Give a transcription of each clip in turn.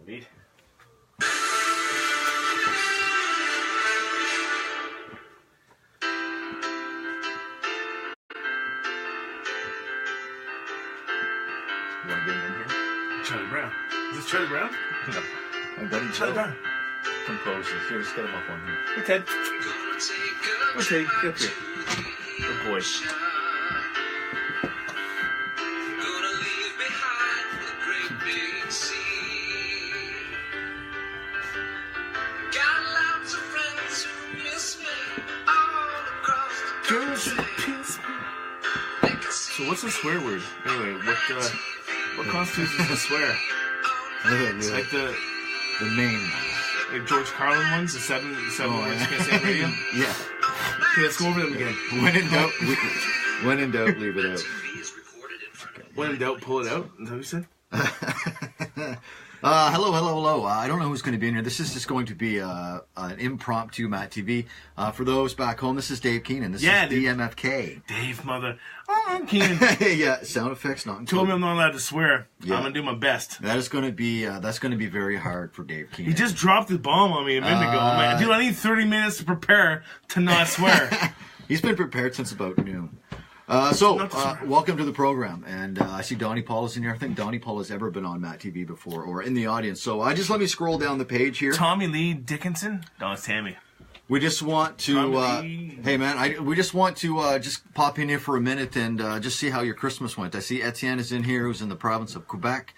beat. You want to get him in here? Charlie Brown. Is this Charlie Brown? No. My buddy Charlie Brown. Come close. Here, just get him up on here. Hey, Ted. Hey, Ted. Get up here. Good boy. So what's a swear word? Anyway, what constitutes as a swear? Like the name. Like George Carlin ones, the seven words you can't say on radio? Yeah. Okay, let's go over them again. When in doubt, leave it out. When in doubt, pull it out. Is that what you said? Hello. I don't know who's going to be in here. This is just going to be an impromptu MattTv. For those back home, this is Dave Keenan. This is DMFK. Dave, mother. Oh, Keenan. Yeah, sound effects not included. Told me I'm not allowed to swear. Yeah. I'm going to do my best. That is going to be very hard for Dave Keenan. He just dropped the bomb on me a minute ago. I'm like, dude, I need 30 minutes to prepare to not swear. He's been prepared since about noon. Welcome to the program. And I see Donnie Paul is in here. I think Donnie Paul has ever been on MattTv before or in the audience. So let me scroll down the page here. Tommy Lee Dickinson? No, it's Tammy. We just want to, hey man, we just want to just pop in here for a minute and just see how your Christmas went. I see Etienne is in here, who's in the province of Quebec.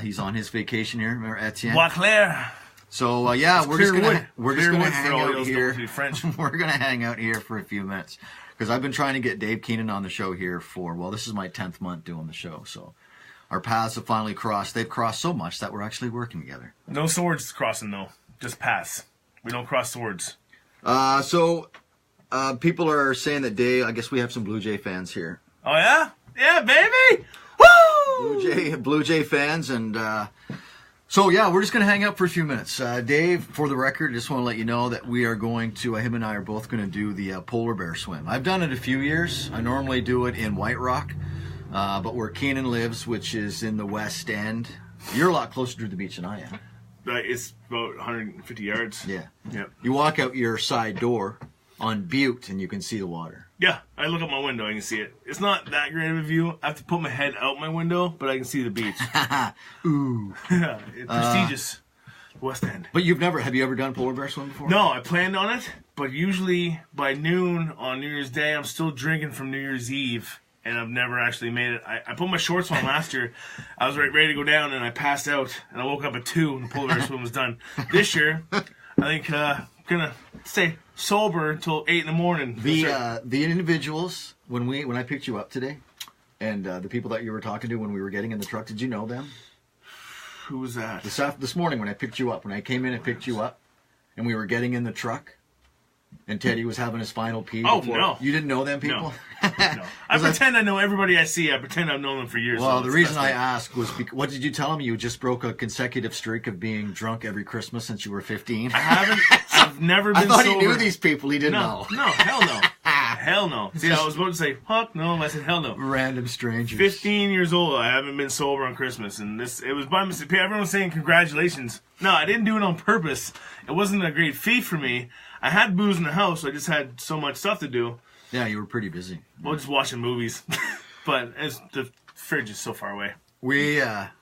He's on his vacation here. Remember Etienne? Bois Clair. So we're just gonna hang out here. We're gonna hang out here for a few minutes because I've been trying to get Dave Keenan on the show here this is my 10th month doing the show. So our paths have finally crossed. They've crossed so much that we're actually working together. No swords crossing though. Just paths. We don't cross swords. People are saying that Dave. I guess we have some Blue Jay fans here. Oh yeah, yeah, baby. Woo! Blue Jay fans and. We're just going to hang out for a few minutes. Dave, for the record, I just want to let you know that we are going to, him and I are both going to do the polar bear swim. I've done it a few years. I normally do it in White Rock, but where Keenan lives, which is in the West End, you're a lot closer to the beach than I am. It's about 150 yards. Yeah. Yep. You walk out your side door on Butte and you can see the water. Yeah, I look out my window, I can see it. It's not that great of a view. I have to put my head out my window, but I can see the beach. Ooh. It's prestigious. West End. But have you ever done polar bear swim before? No, I planned on it, but usually by noon on New Year's Day, I'm still drinking from New Year's Eve, and I've never actually made it. I put my shorts on last year. I was ready to go down, and I passed out, and I woke up at 2 when the polar bear swim was done. This year, I think I'm going to stay sober until 8 in the morning. The individuals when I picked you up today, and the people that you were talking to when we were getting in the truck, did you know them? Who was that? This morning when I picked you up, when I came in and picked you up, and we were getting in the truck, and Teddy was having his final pee. Oh before. no! You didn't know them people? No. I pretend I know everybody I see. I pretend I've known them for years. Well, the reason I asked was what did you tell him? You just broke a consecutive streak of being drunk every Christmas since you were 15. I haven't. I've never been. I thought sober. he knew these people. He didn't know. No, hell no. Hell no. See, I was about to say, fuck no. I said, hell no. Random strangers. 15 years old. I haven't been sober on Christmas. And it was by mistake. Everyone was saying congratulations. No, I didn't do it on purpose. It wasn't a great feat for me. I had booze in the house. So I just had so much stuff to do. Yeah, you were pretty busy. Well, just watching movies. But the fridge is so far away.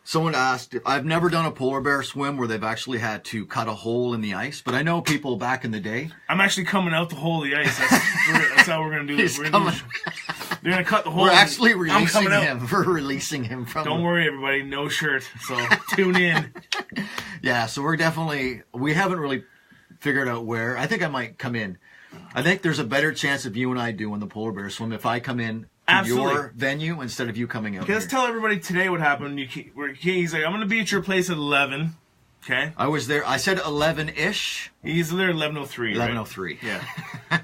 Someone asked, I've never done a polar bear swim where they've actually had to cut a hole in the ice, but I know people back in the day. I'm actually coming out the hole of the ice. That's how we're going to do this. They're going to cut the hole. We're actually releasing him. We're releasing him from Don't worry, everybody. No shirt. So tune in. Yeah, so we haven't really figured out where. I think I might come in. I think there's a better chance of you and I doing the polar bear swim if I come in to your venue instead of you coming out. Okay, let's tell everybody today what happened. He's like, I'm going to be at your place at 11. Okay. I was there. I said 11-ish. He's there at 11:03. 11:03. Right? Yeah.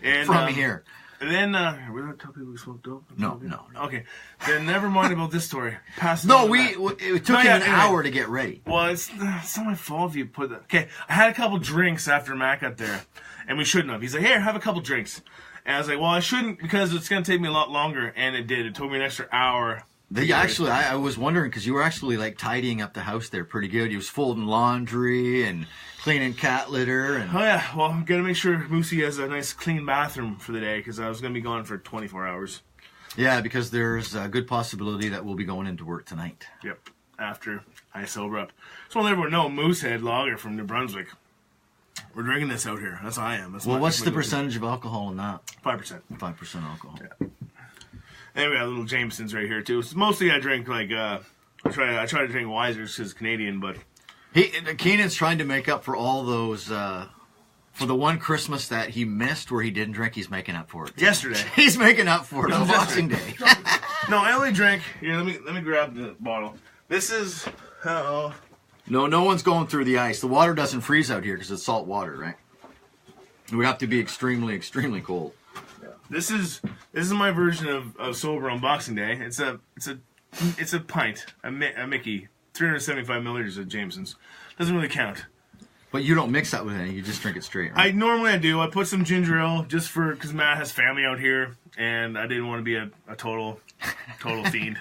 And, from here. And then we don't tell people we smoked dope. No. Okay. Then never mind about this story. It took him an hour to get ready. Well, it's not my fault if you put that. Okay, I had a couple drinks after Matt got there, and we shouldn't have. He's like, here, have a couple drinks. And I was like, well, I shouldn't because it's going to take me a lot longer. And it did. It took me an extra hour Actually, I was wondering because you were actually like tidying up the house there pretty good. You was folding laundry and cleaning cat litter. And oh yeah, well, gotta make sure Moosey has a nice clean bathroom for the day because I was gonna be gone for 24 hours. Yeah, because there's a good possibility that we'll be going into work tonight. Yep, after I sober up. So let everyone know, Moosehead Lager from New Brunswick. We're drinking this out here. That's how I am. What's the percentage of alcohol in that? 5%. 5% alcohol. Yeah. And we got little Jamesons right here too. So mostly I drink like I try to drink Wisers because Canadian, but Keenan's trying to make up for all those for the one Christmas that he missed where he didn't drink. He's making up for it. Yesterday. He's making up for it on Boxing Day. No, I only drank. Here, let me grab the bottle. This is No one's going through the ice. The water doesn't freeze out here because it's salt water, right? We have to be extremely, extremely cold. This is my version of sober on Boxing Day. It's a pint, a Mickey, 375 milliliters of Jameson's. Doesn't really count. But you don't mix that with anything. You just drink it straight, right? I do. I put some ginger ale just because Matt has family out here, and I didn't want to be a total fiend.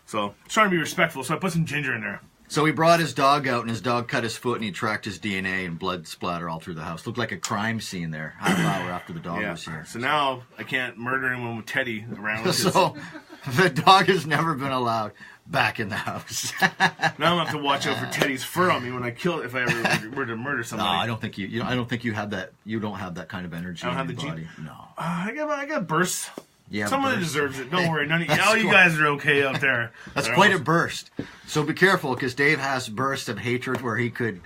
So trying to be respectful. So I put some ginger in there. So he brought his dog out, and his dog cut his foot, and he tracked his DNA and blood splatter all through the house. Looked like a crime scene there, half an hour after the dog was here. So now I can't murder anyone with Teddy around. So the dog has never been allowed back in the house. Now I'm gonna have to watch out for Teddy's fur on me when if I ever were to murder somebody. No, I don't think you. I don't think you have that. You don't have that kind of energy. I don't have in the your body. gene. No. I got bursts. Yeah, someone deserves it. Don't worry. All you guys are okay out there. That's quite a burst. So be careful, because Dave has bursts of hatred where he could,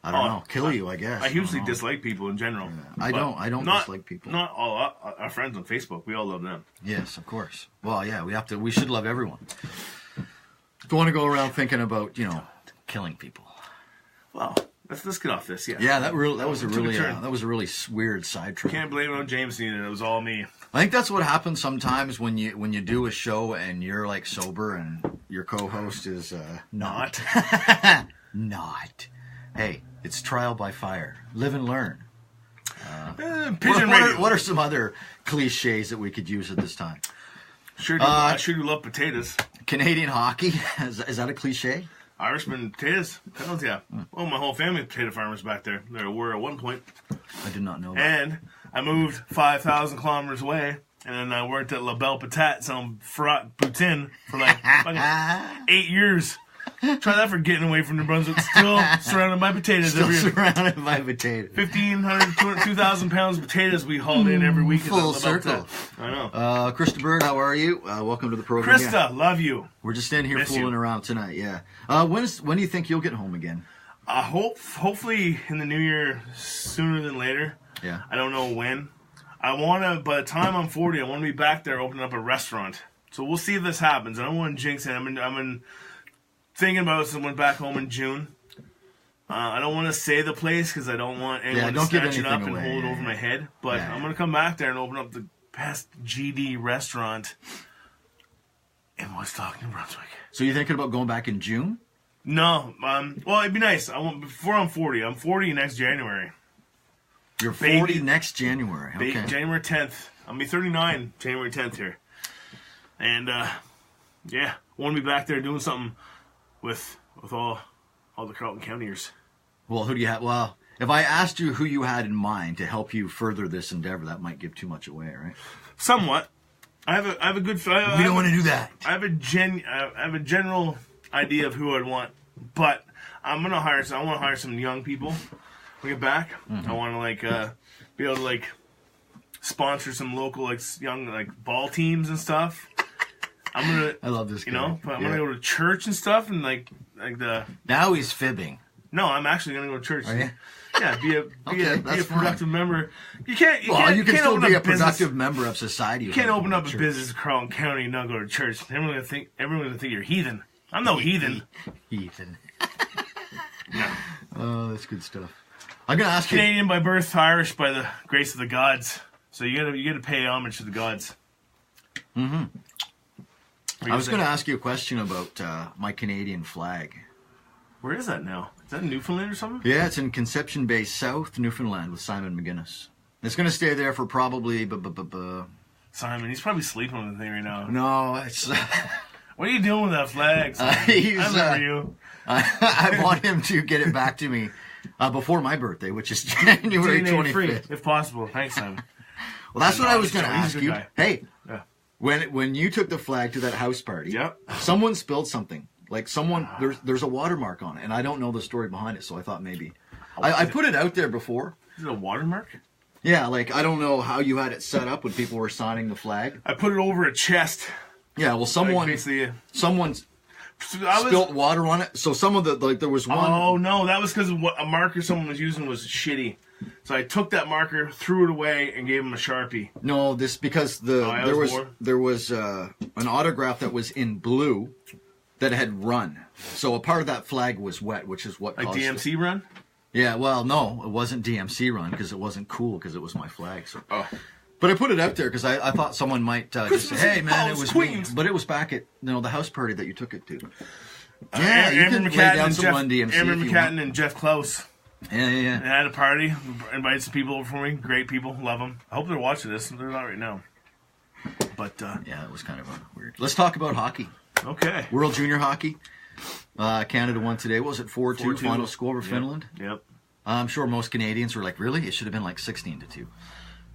I don't know, kill you, I guess. I hugely dislike people in general. Yeah. I don't dislike people. Not all our friends on Facebook. We all love them. Yes, of course. Well, yeah, we should love everyone. Don't want to go around thinking about, killing people. Well, let's get off this. Yeah, that was a really weird sidetrack. Can't blame it on James either. It was all me. I think that's what happens sometimes when you do a show and you're like sober and your co-host is not. Not. Hey, it's trial by fire. Live and learn. What are some other cliches that we could use at this time? I sure do love potatoes. Canadian hockey, is that a cliche? Irishman potatoes. Hells yeah. Oh, my whole family potatoe farmers back there. There were at one point. I did not know that. And I moved 5,000 kilometers away, and then I worked at La Belle Patate selling frat poutine for like fucking 8 years. Try that for getting away from New Brunswick. Still surrounded by potatoes every year. Surrounded by potatoes. 1,500, 2,000 pounds of potatoes we hauled in every week. Full circle. I know. Krista Bird, how are you? Welcome to the program. Krista, love you. We're just in here fooling around tonight, yeah. When do you think you'll get home again? Hopefully in the new year, sooner than later. Yeah. I don't know when. I want to, by the time I'm 40, I want to be back there opening up a restaurant. So we'll see if this happens. I don't want to jinx it. I'm thinking about someone back home in June. I don't want to say the place because I don't want anyone to snatch it up and hold it over my head. But I'm going to come back there and open up the best GD restaurant in Woodstock, New Brunswick. So you're thinking about going back in June? No. Well, it'd be nice. Before I'm 40. I'm 40 next January. You're 40 next January. Okay. January 10th. I'll be 39 January 10th here. And, yeah, want to be back there doing something with all the Carleton Countyers. Well, who do you have? Well, if I asked you who you had in mind to help you further this endeavor, that might give too much away, right? Somewhat. I have a good. We don't want to do that. I have a general idea of who I'd want, but I want to hire some young people. When I get back, I want to be able to sponsor some local young ball teams and stuff. I love this guy. I'm gonna go to church and stuff and Now he's fibbing. No, I'm actually gonna go to church. Are you? Yeah, be a productive member. You can still be a productive member of society. You can't open up a business in Carleton County and not go to church. Everyone's gonna think you're heathen. I'm no heathen. Heathen. No. Oh, that's good stuff. I'm gonna ask you. Canadian by birth, Irish by the grace of the gods. So you gotta pay homage to the gods. Mm-hmm. I was going to ask you a question about my Canadian flag. Where is that now? Is that in Newfoundland or something? Yeah, it's in Conception Bay, South Newfoundland with Simon McGuinness. It's going to stay there for probably... Simon, he's probably sleeping on the thing right now. No, it's... What are you doing with that flag? I remember you. I want him to get it back to me before my birthday, which is January 25th. Free, if possible. Thanks, Simon. Well, that's what I was going to ask you. Guy. Hey, yeah. when you took the flag to that house party, yep. someone spilled something. Like there's a watermark on it, and I don't know the story behind it, so I thought maybe. I put it out there before. Is it a watermark? Yeah, like I don't know how you had it set up when people were signing the flag. I put it over a chest. Yeah, well, someone spilled water on it. So some of there was one. Oh no, that was because a marker someone was using was shitty. So I took that marker, threw it away, and gave him a Sharpie. No, because there was an autograph that was in blue that had run. So a part of that flag was wet, which is what caused DMC it. Run. Yeah, well, no, it wasn't DMC Run because it wasn't cool because it was my flag. So. Oh. But I put it out there because I thought someone might just say, "Hey, man, it was Queens." But it was back at the house party that you took it to. Yeah, you can lay down some Run DMC. Amber McCatton and Jeff Klaus. Yeah. And I had a party, invited some people over for me. Great people, love them. I hope they're watching this. They're not right now. But yeah, it was kind of weird. Let's talk about hockey. Okay. World Junior Hockey. Canada won today. What was it 4-2 final score over Finland? Yep. I'm sure most Canadians were like, really? It should have been like 16-2.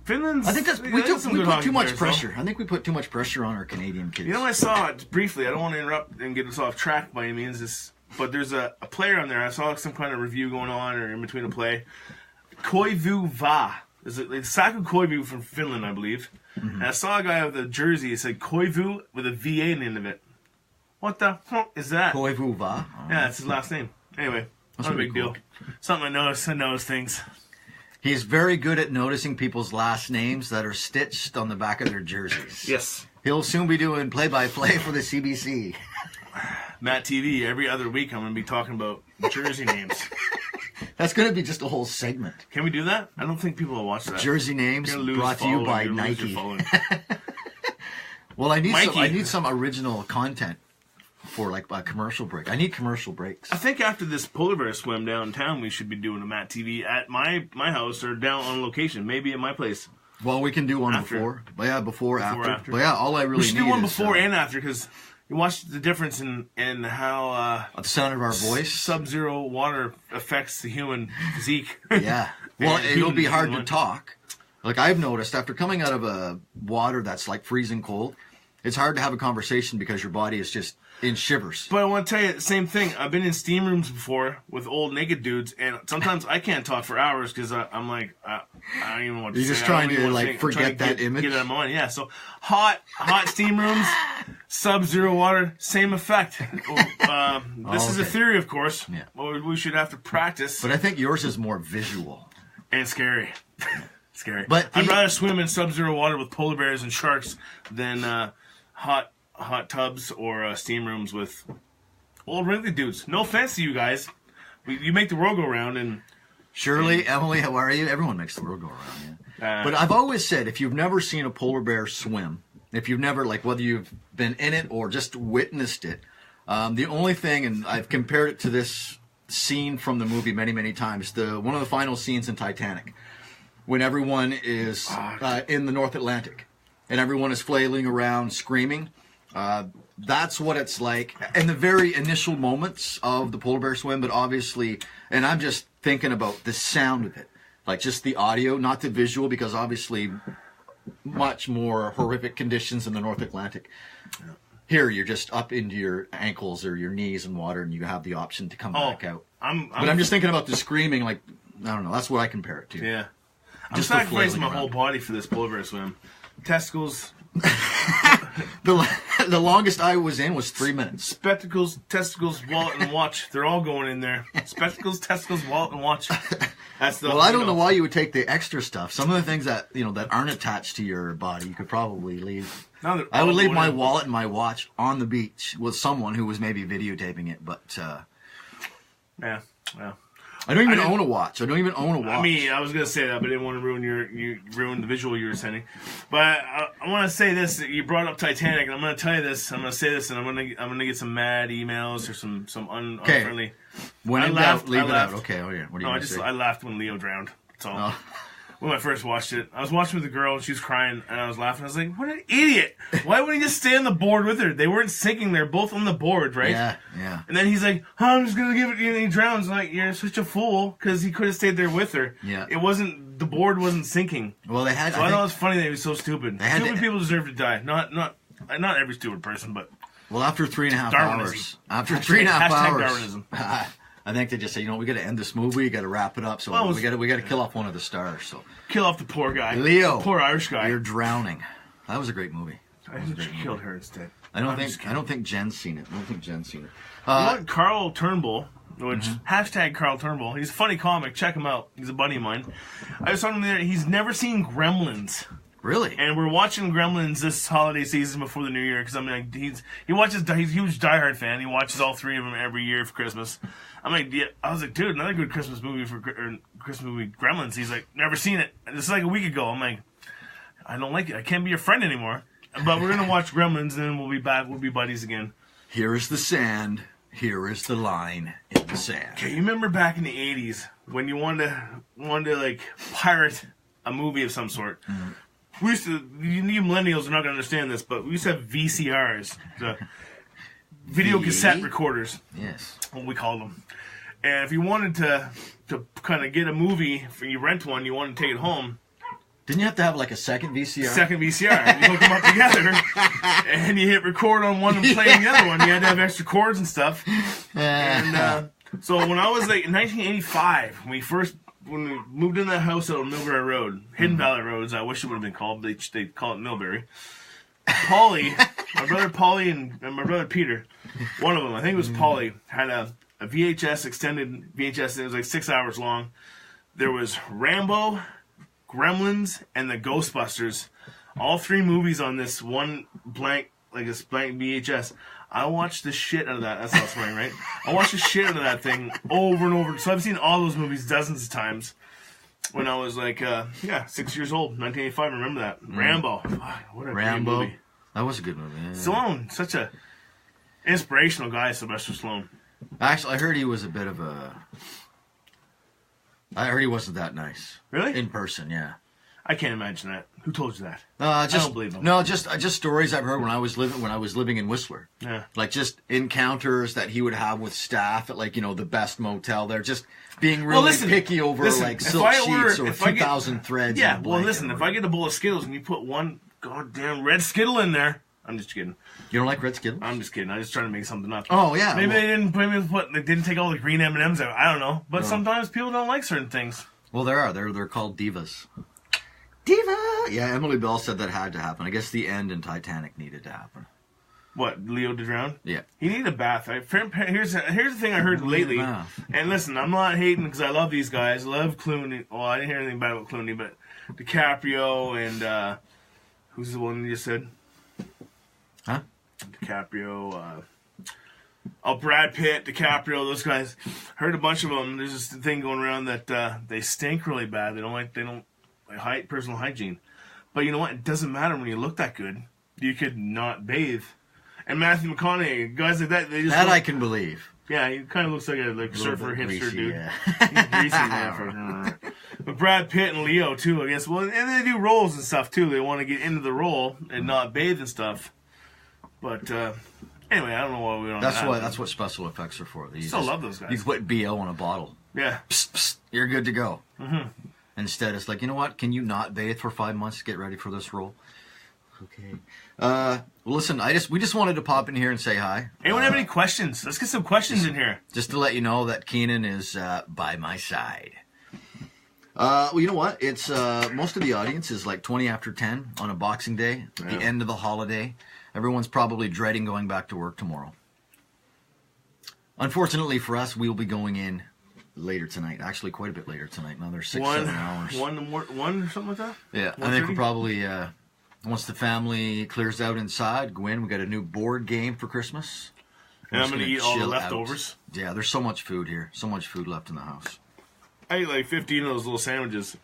Finland's. I think we put too much pressure. I think we put too much pressure on our Canadian kids. You know, I saw it briefly. I don't want to interrupt and get us off track by any means. But there's a player on there. I saw some kind of review going on or in between a play. Koivu Va. It's Saku Koivu from Finland, I believe. Mm-hmm. And I saw a guy with a jersey. It said Koivu with a VA in the end of it. What the fuck is that? Koivu Va? Oh, yeah, that's his last name. Anyway, not a big deal. Something I noticed. I notice things. He's very good at noticing people's last names that are stitched on the back of their jerseys. Yes. He'll soon be doing play-by-play for the CBC. MattTv, every other week I'm going to be talking about jersey names. That's going to be just a whole segment. Can we do that? I don't think people will watch that. Jersey names brought to you by Nike. Well, I need some original content for like a commercial break. I need commercial breaks. I think after this polar bear swim downtown, we should be doing a MattTv at my house or down on location, maybe at my place. Well, we can do one before. But yeah, before, after. But yeah, all I really need is... We should do one before and after, because you watch the difference in how... the sound of our voice? Sub-zero water affects the human physique. Yeah. Well, it'll be hard to talk. Like I've noticed, after coming out of a water that's like freezing cold, it's hard to have a conversation because your body is just in shivers. But I want to tell you the same thing. I've been in steam rooms before with old naked dudes, and sometimes I can't talk for hours because I'm like, I don't even know what to say. You're just trying to like forget that image? Get it out of my mind, yeah. So hot steam rooms, sub-zero water, same effect. This is a theory, of course. Yeah. Well, we should have to practice. But I think yours is more visual. And scary. Scary. But I'd rather swim in sub-zero water with polar bears and sharks than hot tubs or steam rooms with old wrinkly dudes. No offense to you guys. You make the world go round. And Shirley, Emily, how are you? Everyone makes the world go around, yeah. But I've always said, if you've never seen a polar bear swim, if you've never, like, whether you've been in it or just witnessed it, the only thing, and I've compared it to this scene from the movie many, many times, one of the final scenes in Titanic, when everyone is in the North Atlantic and everyone is flailing around screaming. That's what it's like in the very initial moments of the polar bear swim, but obviously, and I'm just thinking about the sound of it, like just the audio, not the visual, because obviously much more horrific conditions in the North Atlantic. Here, you're just up into your ankles or your knees in water, and you have the option to come back out. But I'm just thinking about the screaming, like, I don't know, that's what I compare it to. Yeah. I'm sacrificing my whole body for this polar bear swim. Testicles. The longest I was in was 3 minutes. Spectacles, testicles, wallet, and watch. They're all going in there. Spectacles, testicles, wallet, and watch. Well, I don't know why you would take the extra stuff. Some of the things that that aren't attached to your body, you could probably leave. I would leave my wallet and my watch on the beach with someone who was maybe videotaping it, but yeah. I don't even own a watch. I mean, I was gonna say that, but I didn't want to ruin the visual you were sending. But I want to say this: you brought up Titanic, and I'm gonna tell you this. I'm gonna say this, and I'm gonna get some mad emails or some unfriendly. When in doubt, leave it out. Okay. Oh yeah. What are you gonna say? I laughed when Leo drowned. That's all. when I first watched it. I was watching with a girl, and she was crying, and I was laughing. I was like, what an idiot. Why wouldn't he just stay on the board with her? They weren't sinking. They're both on the board, right? Yeah, yeah. And then he's like, oh, I'm just going to give it to you, and he drowns. I'm like, you're such a fool, because he could have stayed there with her. Yeah. The board wasn't sinking. Well, they had... So I thought it was funny that he was so stupid. Stupid people deserve to die. Not every stupid person, but... Well, after 3.5 Darwinism. hours... After 3.5 hours... Darwinism. I think they just say, we got to end this movie, got to wrap it up, so we got to kill off one of the stars. So kill off the poor guy, Leo, the poor Irish guy. You're drowning. That was a great movie. I think she killed her instead. I don't think Jen's seen it. Carl Turnbull, which hashtag Carl Turnbull. He's a funny comic. Check him out. He's a buddy of mine. I was talking to him there. He's never seen Gremlins. Really? And we're watching Gremlins this holiday season before the New Year because he's a huge Die Hard fan. He watches all 3 of them every year for Christmas. I'm like, yeah. I was like, dude, another good Christmas movie Gremlins. He's like, never seen it. This is like a week ago. I'm like, I don't like it. I can't be your friend anymore. But we're gonna watch Gremlins and then we'll be back. We'll be buddies again. Here is the sand. Here is the line in the sand. Okay, you remember back in the '80s when you wanted to like pirate a movie of some sort? Mm-hmm. We used to. You millennials are not gonna understand this, but we used to have VCRs, the video cassette recorders. Yes, what we called them. And if you wanted to kind of get a movie, you rent one, you want to take it home. Didn't you have to have like a second VCR? Second VCR. You hook them up together, and you hit record on one and play on the other one. You had to have extra cords and stuff. And so when I was like in 1985, when we moved in that house out on Millbury Road, Hidden Valley Road, as I wish it would have been called, they call it Millbury. Paulie, my brother Paulie and my brother Peter, one of them, I think it was Paulie, had a VHS, extended VHS. It was like 6 hours long. There was Rambo, Gremlins, and the Ghostbusters. All 3 movies on this one blank VHS. I watched the shit out of that. That's not swearing, right? I watched the shit out of that thing over and over. So I've seen all those movies dozens of times. When I was like, 6 years old, 1985. Remember that? Rambo. What a great movie. That was a good movie. Yeah. Stallone, such a inspirational guy, Sylvester Stallone. Actually, I heard he was a bit of a... I heard he wasn't that nice. Really? In person, yeah. I can't imagine that. Who told you that? I don't believe him. No, just stories I've heard when I was living in Whistler. Yeah. Like just encounters that he would have with staff at the best motel there, just being really picky over like silk sheets or 2,000 threads. Yeah. Well, listen, if I get a bowl of Skittles and you put one goddamn red Skittle in there, I'm just kidding. You don't like red Skittles? I'm just kidding. I was just trying to make something up. Oh yeah. Maybe they didn't take all the green M&Ms out. I don't know. But sometimes people don't like certain things. Well, they're called divas. Diva! Yeah, Emily Bell said that had to happen. I guess the end in Titanic needed to happen. What, Leo to drown? Yeah. He needed a bath. Here's the thing I heard lately. And listen, I'm not hating because I love these guys. I love Clooney. Well, I didn't hear anything bad about Clooney, but DiCaprio and who's the one you just said? Huh? DiCaprio, Brad Pitt, DiCaprio, those guys. Heard a bunch of them. There's this thing going around that they stink really bad. They don't like personal hygiene. But you know what? It doesn't matter when you look that good. You could not bathe. And Matthew McConaughey, guys like that, they just I can believe. Yeah, he kind of looks like a surfer hipster greasy, dude. Yeah. He's greasy, man. But Brad Pitt and Leo too, I guess. Well, and they do roles and stuff too. They want to get into the role and not bathe and stuff. But anyway, I don't know why we don't. That's what special effects are for. Still love those guys. You put BO in a bottle. Yeah. Psst, psst, you're good to go. Mm-hmm. Instead, it's like, you know what? Can you not bathe for 5 months to get ready for this role? Okay. Well, listen, we just wanted to pop in here and say hi. Anyone have any questions? Let's get some questions in here. Just to let you know that Keenan is by my side. Well, you know what? It's most of the audience is like 20 after 10 on a Boxing Day, the end of the holiday. Everyone's probably dreading going back to work tomorrow. Unfortunately for us, we'll be going in later tonight. Actually, quite a bit later tonight. Another 6-7 hours. One or something like that? Yeah, I think we'll probably, once the family clears out inside, go in. We got a new board game for Christmas. And I'm going to eat all the leftovers. Yeah, there's so much food here. So much food left in the house. I ate like 15 of those little sandwiches.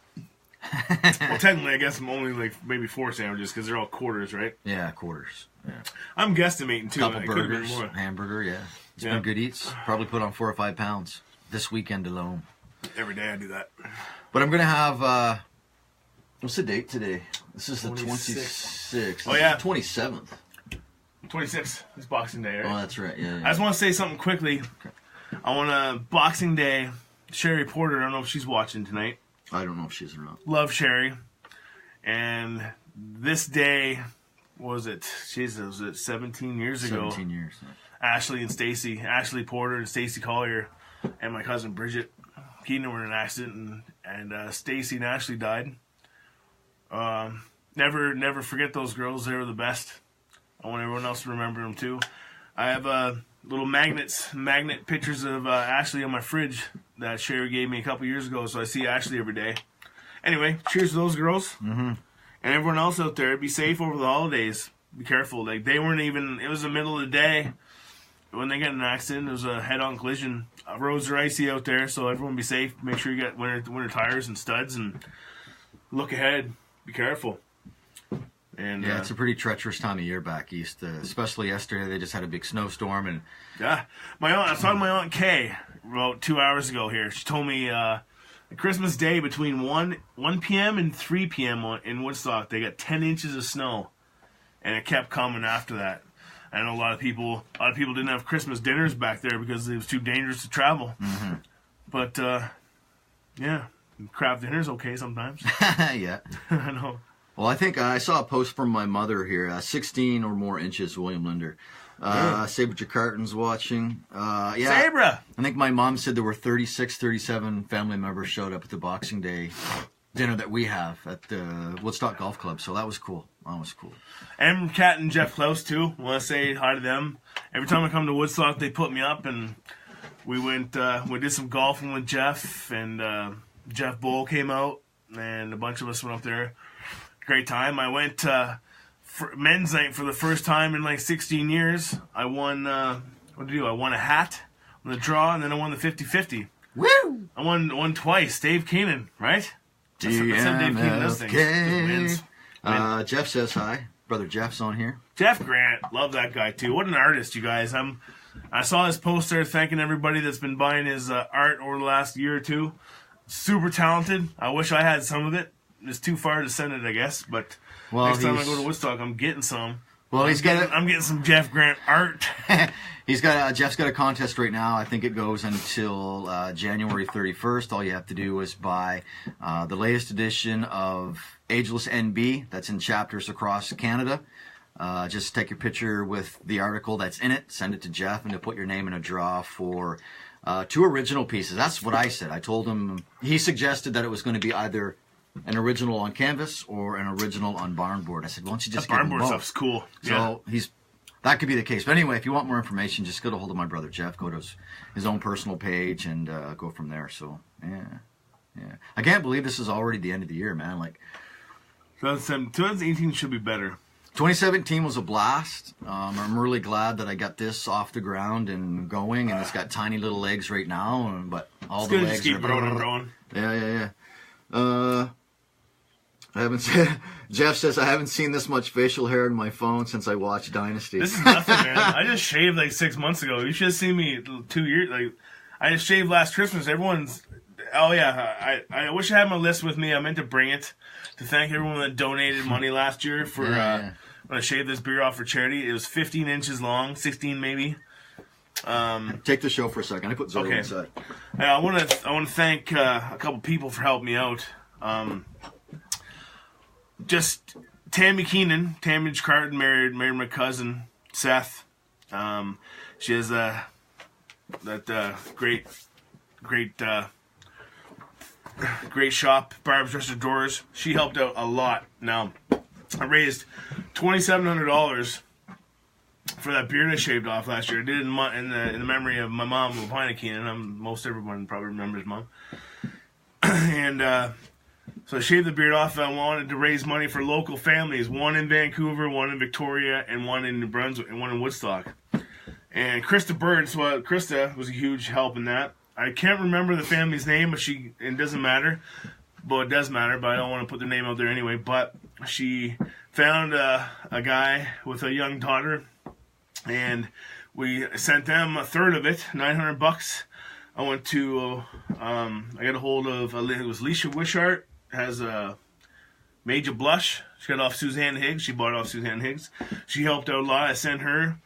Well, technically, I guess I'm only like maybe 4 sandwiches because they're all quarters, right? Yeah, quarters. Yeah. I'm guesstimating too. Couple burgers, hamburger, yeah. It's been good eats. Probably put on 4 or 5 pounds this weekend alone. Every day I do that. But I'm going to have What's the date today? This is the 26th. Oh, yeah. 27th. 26th is Boxing Day, right? Oh, that's right. Yeah. I just want to say something quickly. Okay. I want to Boxing Day. Sherry Porter. I don't know if she's watching tonight. I don't know if she's or not. Love Sherry. And this day, was it 17 years ago? 17 years. Yeah. Ashley and Stacy, Ashley Porter and Stacy Collier, and my cousin Bridget Keenan were in an accident, and Stacy and Ashley died. Never forget those girls. They were the best. I want everyone else to remember them too. I have little magnet pictures of Ashley on my fridge that Sherry gave me a couple years ago, so I see Ashley every day. Anyway, cheers to those girls. Mm-hmm. And everyone else out there. Be safe over the holidays. Be careful. Like, they weren't even, it was the middle of the day when they got in an accident. It was a head-on collision. Roads are icy out there, so everyone be safe. Make sure you got winter tires and studs, and look ahead. Be careful. And yeah, it's a pretty treacherous time of year back east, especially yesterday. They just had a big snowstorm, and yeah, I was talking to my Aunt Kay about 2 hours ago here. She told me Christmas Day between 1 p.m. and 3 p.m. in Woodstock, they got 10 inches of snow, and it kept coming after that. I know a lot of people didn't have Christmas dinners back there because it was too dangerous to travel. Mm-hmm. But yeah, craft dinner's okay sometimes. yeah, I know. Well, I think I saw a post from my mother here, 16 or more inches, William Linder. Sabra Jakartan's watching. Yeah, Sabra! I think my mom said there were 36, 37 family members showed up at the Boxing Day dinner that we have at the Woodstock Golf Club, so that was cool. That was cool. And Kat and Jeff Klaus, too. I want to say hi to them. Every time I come to Woodstock, they put me up, and we did some golfing with Jeff, and Jeff Bull came out, and a bunch of us went up there. Great time. I went for men's night for the first time in like 16 years. I won, what did I do? I won a hat on the draw, and then I won the 50-50. Woo! I won twice. Dave Keenan, right? That's how Dave Keenan does things. Just wins. Jeff says hi. Brother Jeff's on here. Jeff Grant, love that guy too. What an artist, you guys. I saw his post there thanking everybody that's been buying his art over the last year or two. Super talented. I wish I had some of it. It's too far to send it, I guess. But next time I go to Woodstock, I'm getting some. Well, I'm getting some Jeff Grant art. Jeff's got a contest right now. I think it goes until January 31st. All you have to do is buy the latest edition of Ageless NB. That's in chapters across Canada. Just take your picture with the article that's in it, send it to Jeff, and to put your name in a draw for 2 original pieces. That's what I said. I told him, he suggested that it was going to be either an original on canvas or an original on barnboard. I said, why don't you just get them both? Barnboard stuff's cool. So that could be the case. But anyway, if you want more information, just get a hold of my brother Jeff. Go to his own personal page and go from there. So yeah. I can't believe this is already the end of the year, man. Like 2018 should be better. 2017 was a blast. I'm really glad that I got this off the ground and going, and it's got tiny little legs right now. But all the legs just keep are growing and growing. Yeah. I haven't said. Jeff says I haven't seen this much facial hair in my phone since I watched Dynasty. This is nothing, man. I just shaved like 6 months ago. You should have seen me 2 years. Like, I just shaved last Christmas. Everyone's. Oh yeah, I wish I had my list with me. I meant to bring it to thank everyone that donated money last year for when I shaved this beard off for charity. It was 15 inches long, 16 maybe. Take the show for a second. I put Zorro inside. I want to thank a couple people for helping me out. Just Tammy Keenan, Tammy Jakartan married my cousin Seth. She has that great shop, Barb's Dresser Doors. She helped out a lot. Now, I raised $2,700 for that beard I shaved off last year. I did it in the memory of my mom, Lapina Keenan. Most everyone probably remembers Mom. And so I shaved the beard off. I wanted to raise money for local families, one in Vancouver, one in Victoria, and one in New Brunswick, and one in Woodstock. And Krista Burns, Krista was a huge help in that. I can't remember the family's name, but it doesn't matter. Well, it does matter, but I don't want to put their name out there anyway. But she found a guy with a young daughter, and we sent them a third of it, $900. I went to, I got a hold of, it was Alicia Wishart, has Made You Blush. She got off Suzanne Higgs. She bought it off Suzanne Higgs. She helped out a lot. I sent her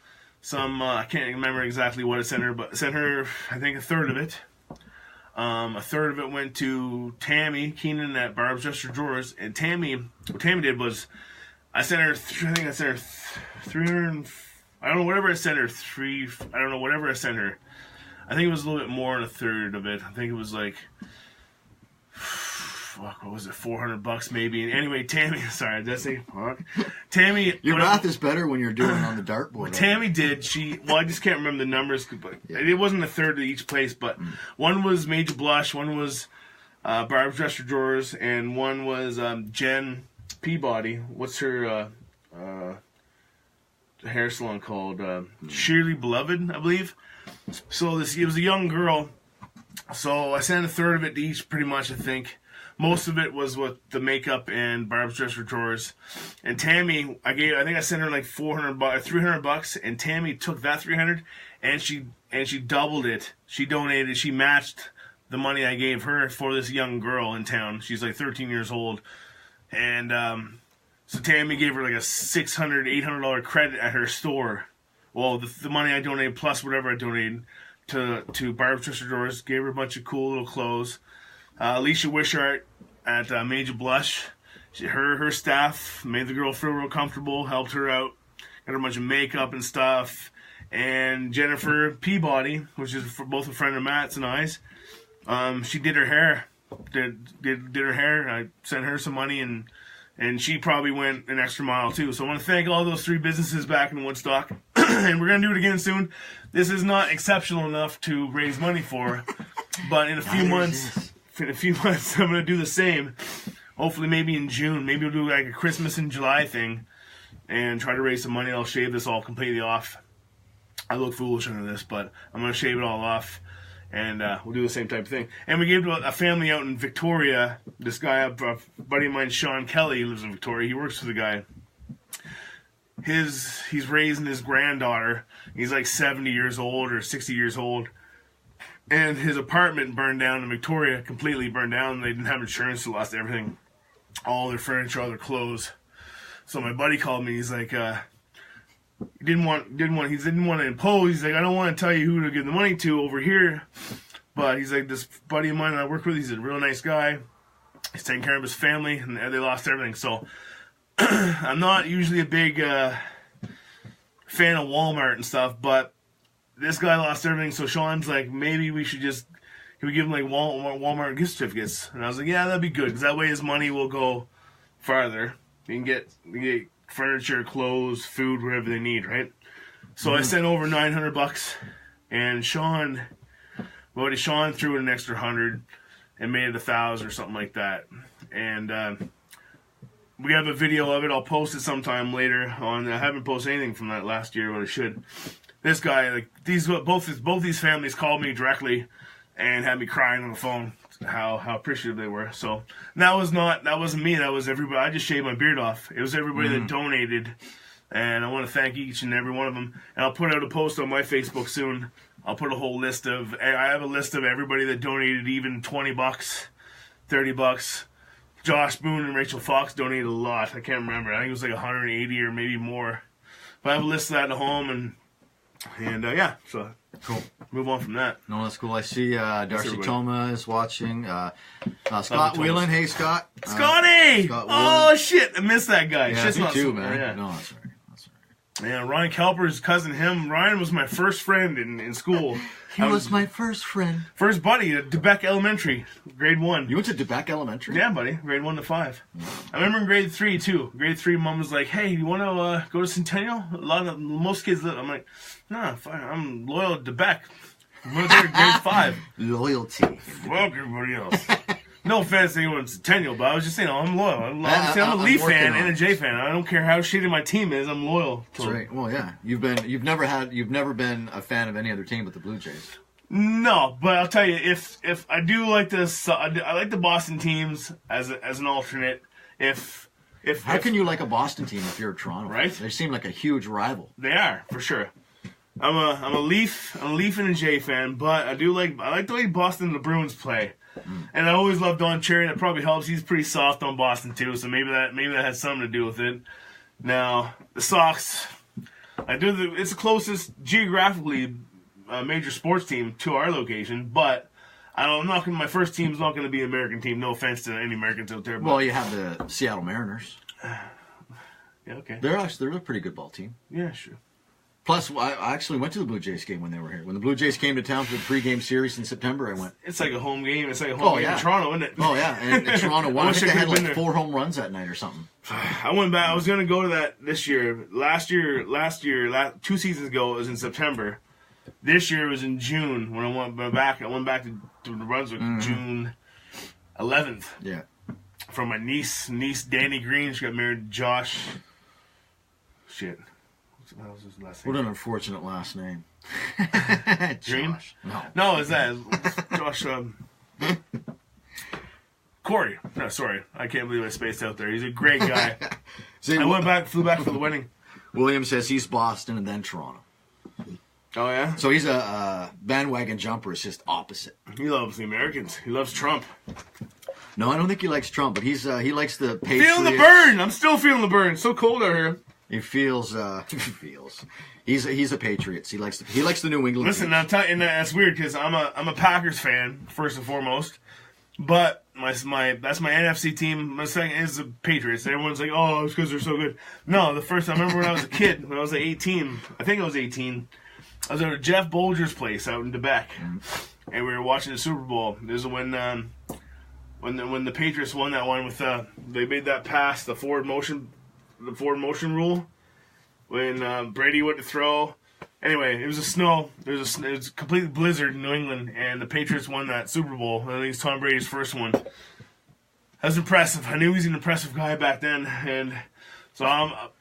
some, I can't remember exactly what I sent her, but I sent her, I think, a third of it. A third of it went to Tammy Keenan at Barb's Dresser Drawers. And Tammy, what Tammy did was, I sent her 300, I don't know, whatever I sent her, whatever I sent her. I think it was a little bit more than a third of it. I think it was like, fuck, what was it, $400 maybe. And anyway, Tammy, sorry, did I say fuck? Tammy. Your math is better when you're doing it on the dartboard. What Tammy did, I just can't remember the numbers, but it wasn't a third of each place, but one was Made You Blush, one was Barb's Dresser Drawers, and one was Jen Peabody. What's her hair salon called? Sheerly Beloved, I believe. So it was a young girl. So I sent a third of it to each, pretty much, I think. Most of it was with the makeup and Barb's Dresser Drawers. And Tammy, I think I sent her like $300, and Tammy took that $300 and she doubled it. She donated. She matched the money I gave her for this young girl in town. She's like 13 years old, and so Tammy gave her like a $600, $800 credit at her store. Well, the money I donated plus whatever I donated to Barb's Dresser Drawers, gave her a bunch of cool little clothes. Alicia Wishart at Made You Blush, her staff made the girl feel real comfortable, helped her out, got her a bunch of makeup and stuff. And Jennifer Peabody, which is both a friend of Matt's and I's, she did her hair. Did her hair. I sent her some money, and she probably went an extra mile too. So I want to thank all those 3 businesses back in Woodstock. And we're going to do it again soon. This is not exceptional enough to raise money for, but in a few months, I'm going to do the same. Hopefully maybe in June. Maybe we'll do like a Christmas in July thing and try to raise some money. I'll shave this all completely off. I look foolish under this, but I'm going to shave it all off. And we'll do the same type of thing. And we gave a family out in Victoria. This guy, a buddy of mine, Sean Kelly, lives in Victoria. He works for the guy. He's raising his granddaughter. He's like 70 years old or 60 years old. And his apartment burned down in Victoria, completely burned down. They didn't have insurance, so lost everything. All their furniture, all their clothes. So my buddy called me. He's like, he didn't want to impose. He's like, I don't want to tell you who to give the money to over here. But he's like, this buddy of mine that I work with, he's a real nice guy. He's taking care of his family, and they lost everything. So I'm not usually a big fan of Walmart and stuff, but this guy lost everything. So Sean's like, maybe we should give him like Walmart gift certificates. And I was like, yeah, that'd be good, because that way his money will go farther. You can get furniture, clothes, food, whatever they need, right? So I sent over $900, and Sean threw in an extra $100 and made it $1,000 or something like that. And we have a video of it. I'll post it sometime later on. I haven't posted anything from that last year, but I should. This guy, like both these families called me directly and had me crying on the phone how appreciative they were. So that wasn't me. That was everybody. I just shaved my beard off. It was everybody that donated, and I want to thank each and every one of them. And I'll put out a post on my Facebook soon. I'll put a whole list of. I have a list of everybody that donated, even $20, $30. Josh Boone and Rachel Fox donated a lot. I can't remember. I think it was like 180 or maybe more. But I have a list of that at home, and yeah, so cool. Move on from that. No, that's cool. I see Darcy Toma is watching. Scott Whelan. Hey, Scott. Scotty! Scott shit. I missed that guy. Yeah, Shit's me not too, so, man. Yeah. No, that's right. Yeah, Ryan Kelper's cousin, Ryan was my first friend in school. He was my first friend. First buddy at Debec Elementary, grade 1. You went to Debec Elementary? Yeah, buddy, grade 1 to 5. I remember in grade 3 too. Grade 3, Mom was like, "Hey, you want to go to Centennial?" Most kids live. I'm like, "Nah, fine. I'm loyal to Debec. I'm going to there grade 5." Loyalty. Fuck everybody else. No offense to anyone in Centennial, but I was just saying, I'm loyal. I'm a Leaf fan and a J fan. I don't care how shitty my team is. I'm loyal. That's right. Well, yeah. You've never been a fan of any other team but the Blue Jays. No, but I'll tell you, if I do like this, I like the Boston teams as an alternate. How can you like a Boston team if you're a Toronto? Right? They seem like a huge rival. They are, for sure. I'm a Leaf and a Jay fan, but I like the way Boston and the Bruins play. And I always loved Don Cherry. That probably helps. He's pretty soft on Boston too, so maybe that has something to do with it. Now the Sox, it's the closest geographically major sports team to our location, but my first team's not going to be an American team. No offense to any Americans out there. But, well, you have the Seattle Mariners. Yeah, okay. They're a pretty good ball team. Yeah, sure. Plus, I actually went to the Blue Jays game when they were here. When the Blue Jays came to town for the pregame series in September, I went. It's like a home game. It's like a home game in Toronto, isn't it? Oh, yeah. And Toronto won. I think they had like 4 home runs that night or something. I went back. I was going to go to that this year. Last year, 2 seasons ago, it was in September. This year it was in June when I went back. I went back to New Brunswick June 11th. Yeah. From my niece Danny Green. She got married to Josh. Shit. What was his last name? What an unfortunate last name. Green? Josh. No, it's Josh. Corey. No, sorry. I can't believe I spaced out there. He's a great guy. I flew back for the wedding. William says he's Boston and then Toronto. Oh, yeah? So he's a bandwagon jumper. It's just opposite. He loves the Americans. He loves Trump. No, I don't think he likes Trump, but he likes the Patriots. Feeling the burn. I'm still feeling the burn. It's so cold out here. He feels. He's a Patriots. He likes the New England. Listen, I'm telling you, that's weird because I'm a Packers fan first and foremost, but that's my NFC team. My second is the Patriots. Everyone's like, oh, it's because they're so good. No, the first I remember when I was a kid, when I was like 18. I think I was 18. I was at Jeff Bolger's place out in Quebec, and we were watching the Super Bowl. This is when the Patriots won that one with they made that pass, the forward motion rule, when Brady went to throw. Anyway, it was a snow. It was a complete blizzard in New England, and the Patriots won that Super Bowl. I think it's Tom Brady's first one. That was impressive. I knew he was an impressive guy back then, and so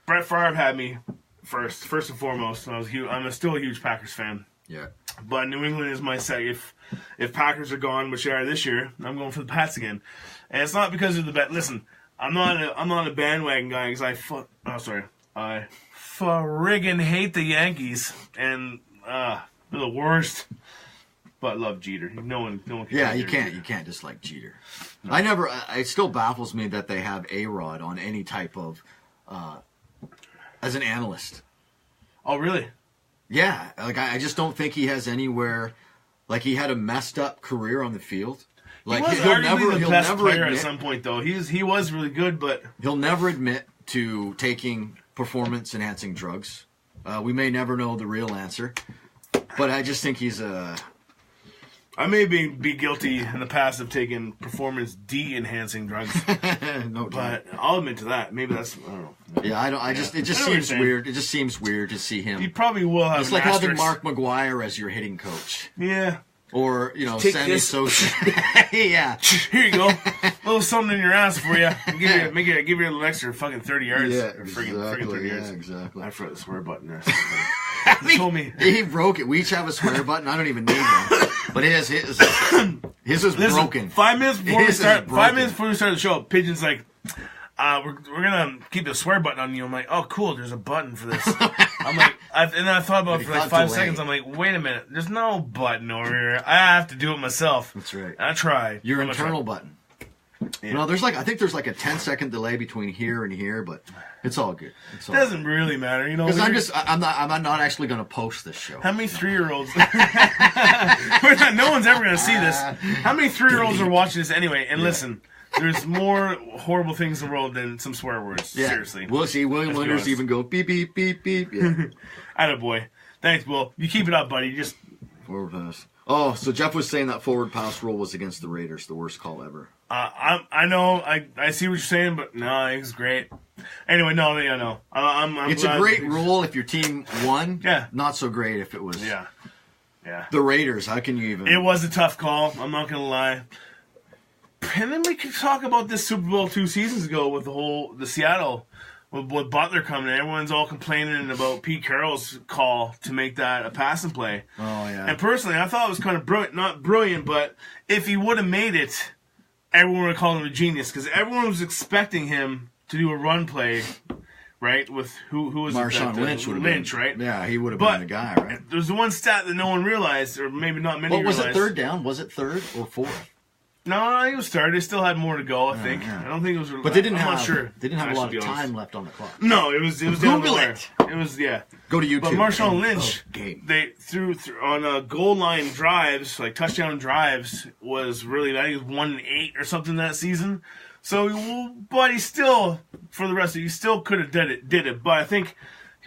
Brett Favre had me first and foremost. I'm still a huge Packers fan. Yeah. But New England is my say. If Packers are gone, which they are this year, I'm going for the Pats again. And it's not because of the bet. Listen, I'm not a bandwagon guy because I friggin' hate the Yankees, and they're the worst. But I love Jeter. No one can. Yeah, you can't dislike Jeter. No. It still baffles me that they have A-Rod on any type of as an analyst. Oh, really? Yeah, like I just don't think he has anywhere. Like he had a messed up career on the field. Like he'll never the best player admit, at some point though. He was really good, but he'll never admit to taking performance enhancing drugs. We may never know the real answer, but I just think he's a. I may be guilty in the past of taking performance de-enhancing drugs. No doubt. But I'll admit to that. Maybe that's, I don't know. Yeah, it just seems weird. It just seems weird to see him. He probably will have. It's like having Mark McGuire as your hitting coach. Yeah. Or, Sammy Sosa. Yeah. Here you go. A little something in your ass for you. Give you a little extra fucking 30 yards. Yeah, friggin' 30 yards. Exactly. I forgot the swear button there. He told me. He broke it. We each have a swear button. I don't even need one. But his is broken. 5 minutes before we start the show, Pigeon's like, we're gonna keep the swear button on you. I'm like, oh cool, there's a button for this. I'm like, and then I thought about it for like 5 seconds. I'm like, wait a minute, there's no button over here. I have to do it myself. That's right. And I tried. Your internal button. Yeah. I think there's like a 10-second delay between here and here, but it's all good. It doesn't really matter, Because I'm not actually going to post this show. How many 3-year-olds? No one's ever going to see this. How many 3-year-olds are watching this anyway? And listen, there's more horrible things in the world than some swear words. Yeah. Seriously. We'll see. William Winters even go beep beep beep beep. Yeah. Attaboy. Thanks, Will. You keep it up, buddy. Just forward pass. Oh, so Jeff was saying that forward pass rule was against the Raiders, the worst call ever. I know, I see what you're saying, but no, it's great. Anyway, no. It's a great rule if your team won. Yeah. Not so great if it was. Yeah. The Raiders. How can you even? It was a tough call. I'm not gonna lie. And then we could talk about this Super Bowl 2 seasons ago with the Seattle with Butler coming in. Everyone's all complaining about Pete Carroll's call to make that a passing play. Oh yeah. And personally, I thought it was kind of brilliant. Not brilliant, but if he would have made it, everyone would call him a genius because everyone was expecting him to do a run play, right? With who was Marshawn Lynch would have been Lynch, right? Yeah, he would have been the guy, right? There's one stat that no one realized, or maybe not many realized. Was it third down? Was it third or fourth? No, it was started. They still had more to go, I think. Yeah. I don't think it was... But they didn't I'm have, not sure. They didn't have I a lot should of be honest. time left on the clock. No, it was down the Google wire. it. It was, yeah. Go to YouTube. But Marshawn And- Lynch, game. they threw on goal line drives, like touchdown drives, was really, I think it was 1-8 or something that season. So, but he still, for the rest of it, he still could have did it. But I think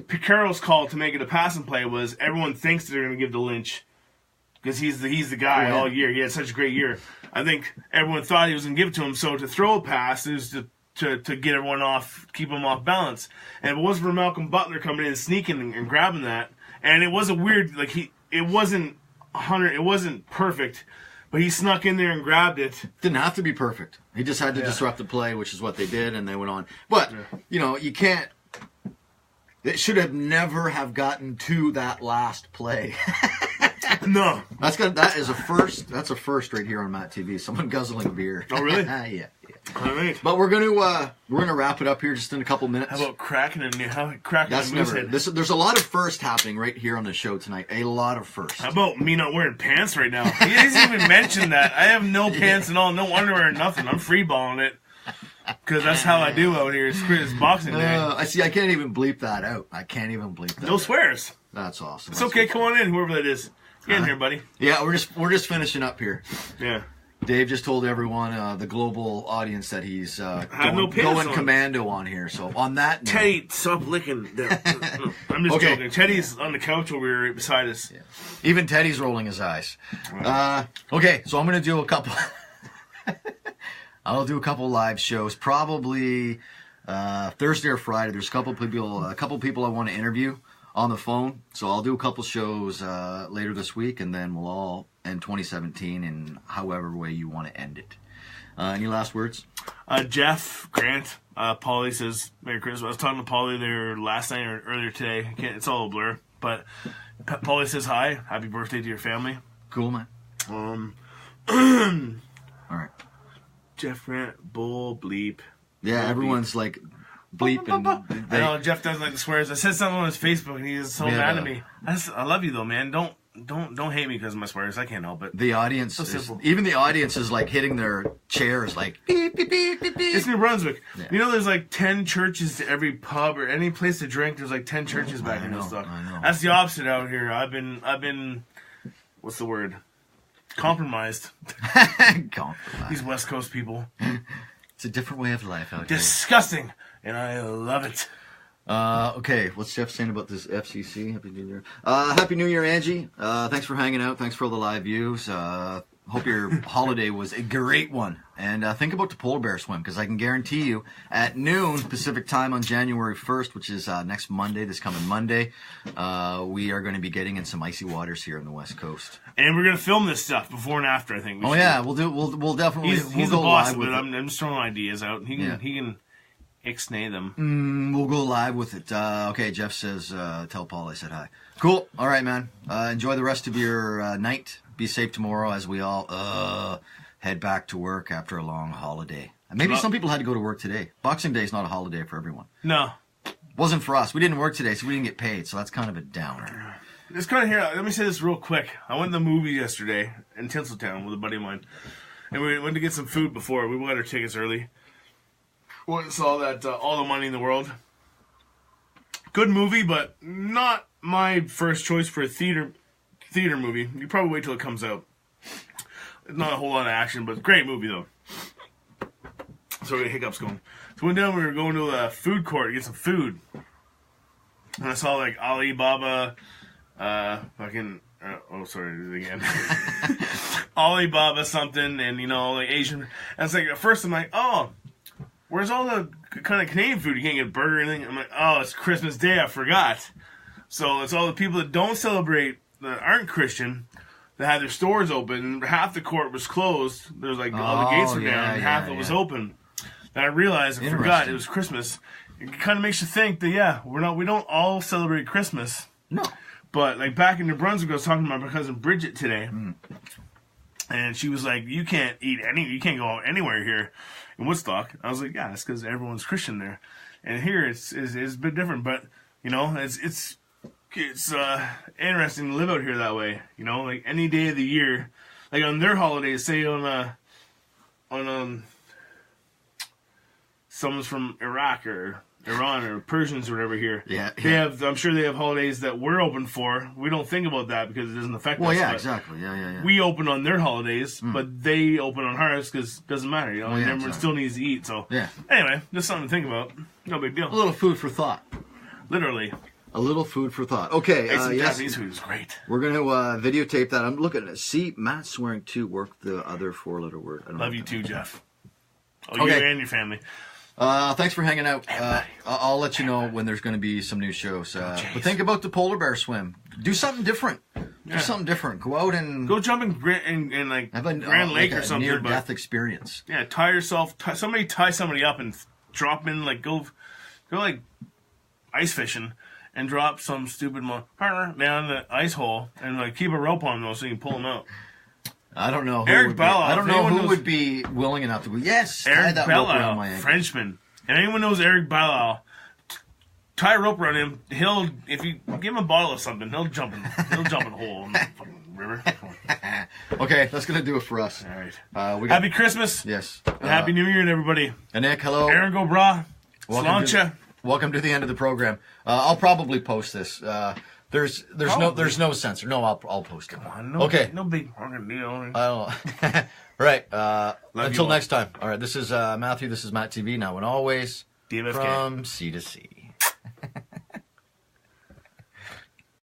Picaro's call to make it a passing play was everyone thinks they're going to give to Lynch because he's the guy all year. He had such a great year. I think everyone thought he was going to give it to him. So to throw a pass is to get everyone off, keep them off balance. And if it wasn't for Malcolm Butler coming in and sneaking and grabbing that, and it was a weird, like it wasn't perfect, but he snuck in there and grabbed it. Didn't have to be perfect. He just had to disrupt the play, which is what they did, and they went on. But, you can't... It should have never have gotten to that last play. No. That is a first. That's a first right here on MattTv. Someone guzzling beer. Oh, really? Yeah. All right. But we're gonna wrap it up here just in a couple minutes. How about cracking a moose head? There's a lot of first happening right here on the show tonight. A lot of first. How about me not wearing pants right now? He hasn't even mentioned that. I have no pants at all, no underwear, nothing. I'm freeballing it. Because that's how I do out here. It's Boxing Day. I see. I can't even bleep that out. No swears. That's awesome. It's okay. Come on in, whoever that is. Get in here, buddy. Yeah, we're just finishing up here. Yeah. Dave just told everyone, the global audience, that he's going commando on here. So on that note, Teddy, stop licking. I'm just joking. Teddy's on the couch over here right beside us. Yeah. Even Teddy's rolling his eyes. Okay, so I'm gonna do a couple. I'll do a couple live shows, probably Thursday or Friday. There's a couple people I want to interview on the phone. So I'll do a couple shows later this week, and then we'll all end 2017 in however way you want to end it. Any last words? Jeff, Grant, Paulie says Merry Christmas. I was talking to Paulie there last night or earlier today. It's all a blur. But Paulie says hi. Happy birthday to your family. Cool, man. All right. Jeff Grant, bull, bleep. Yeah, everyone's like bleep and I know Jeff doesn't like the swears. I said something on his Facebook and he's so mad at me. I love you though, man. Don't hate me because of my swears. I can't help it. The audience, even the audience is like hitting their chairs like beep beep beep beep beep. It's New Brunswick. Yeah. You know, there's like 10 churches to every pub or any place to drink. There's like 10 churches back in this stuff. I know. That's the opposite out here. I've been, what's the word? Compromised. Compromised. These West Coast people. It's a different way of life out here. Disgusting, and I love it. Okay, what's Jeff saying about this FCC? Happy New Year. Happy New Year, Angie. Thanks for hanging out. Thanks for all the live views. Hope your holiday was a great one. And think about the polar bear swim, because I can guarantee you at noon Pacific time on January 1st, which is next Monday, this coming Monday, we are going to be getting in some icy waters here on the West Coast. And we're going to film this stuff before and after, I think. We'll definitely. He's the boss of it. I'm just throwing ideas out. He can ixnay them. We'll go live with it. Okay, Jeff says, tell Paul I said hi. Cool. All right, man. Enjoy the rest of your night. Be safe tomorrow as we all head back to work after a long holiday. Maybe some people had to go to work today. Boxing Day is not a holiday for everyone. No. Wasn't for us. We didn't work today, so we didn't get paid. So that's kind of a downer. It's kind of here. Let me say this real quick. I went to the movie yesterday in Tinseltown with a buddy of mine. And we went to get some food before. We got our tickets early. Went and saw that All the Money in the World. Good movie, but not my first choice for a theater movie. You probably wait till it comes out. Not a whole lot of action, but great movie though. So we got hiccups going. So went down. We were going to a food court to get some food, and I saw like Alibaba, again, Alibaba something, and like Asian. And it's like at first I'm like, oh, where's all the kind of Canadian food? You can't get a burger or anything. I'm like, oh, it's Christmas Day. I forgot. So it's all the people that don't celebrate, that aren't Christian, that had their stores open. Half the court was closed. There was like all the gates were down, and half it was open. And I realized I forgot it was Christmas. It kind of makes you think that we don't all celebrate Christmas. No. But like back in New Brunswick, I was talking to my cousin Bridget today, and she was like, "You can't you can't go anywhere here in Woodstock." I was like, "Yeah, it's because everyone's Christian there." And here it's a bit different, but it's interesting to live out here that way. Like any day of the year, like on their holidays, say on someone's from Iraq or Iran or Persians or whatever here. Yeah. They have. I'm sure they have holidays that we're open for. We don't think about that because it doesn't affect us. Well, yeah, exactly. Yeah. We open on their holidays, but they open on ours because it doesn't matter. And everyone exactly. still needs to eat. So Yeah. anyway, just something to think about. No big deal. A little food for thought. Literally. A little food for thought. Okay, Hey, some yes, Japanese food is great. we're going to videotape that. I'm looking at it. See, Matt's swearing to work the other four-letter word. I don't Love know you too, Jeff. Oh, Okay. you and your family. Thanks for hanging out. I'll let you know when there's going to be some new shows. But think about the polar bear swim. Do something different. Do something different. Go out and Go jump in like have a Grand Lake like or a something. near-death experience. Yeah, tie yourself. Somebody tie somebody up and drop in. Like go like ice fishing and drop some stupid down the ice hole and like keep a rope on them so you can pull them out. I don't know. Eric Bella. I don't know who would be willing enough to go. Yes, tie Eric that rope around my Bella, ankle. Frenchman. And anyone knows Eric Bella, tie a rope around him. If you give him a bottle of something, he'll jump in the hole in the fucking river. Okay, that's gonna do it for us. All right. Happy Christmas. Yes. And Happy New Year to everybody. And Nick, hello. Aaron go bra. Welcome to the end of the program. I'll probably post this. There's no censor. No, I'll post it. Okay. No big fucking deal. I don't know. Right. Until all. next time. All right. This is Matthew. This is MattTv. Now and always DMFK. from sea to sea.